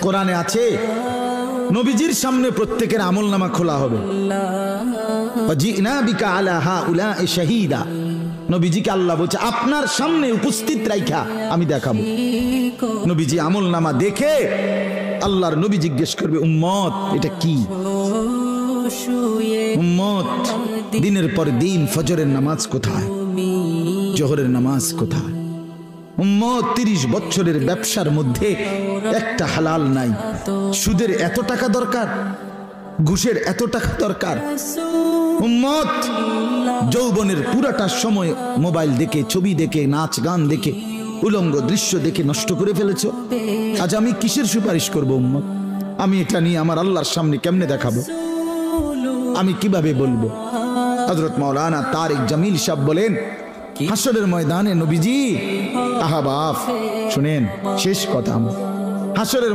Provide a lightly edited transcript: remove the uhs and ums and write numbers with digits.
কোরআনে আছে নবীজির সামনে প্রত্যেকের আমলনামা খোলা হবে। ওয়াজিনা বিকা আলা হাউলাই শাহীদা, নবীজিকে আল্লাহ বলছে আপনার সামনে উপস্থিত রাইখা আমি দেখাবো। নবীজি আমলনামা দেখে আল্লাহর নবী জিজ্ঞেস করবে উম্মত এটা কি? উম্মত দিনের পর দিন ফজরের নামাজ কোথায়, জোহরের নামাজ কোথায়? উম্মত 30 বছরের ব্যবসার মধ্যে একটা হালাল নাই। সুদের এত টাকা দরকার, ঘুষের এত টাকা দরকার। উম্মত যৌবনের পুরাটা সময় মোবাইল দেখে, ছবি দেখে, নাচ গান দেখে, উলঙ্গ দৃশ্য দেখে নষ্ট করে ফেলেছো। আজ আমি কিসের সুপারিশ করব উম্মত? আমি এটা নিয়ে আমার আল্লাহর সামনে কেমনে দেখাবো? আমি কিভাবে বলবো? হযরত মাওলানা তারিক জামিল সাহেব বলেন হাসরের ময়দানে নবীজি আহা বাপ শুনেন শেষ কথা, হাসরের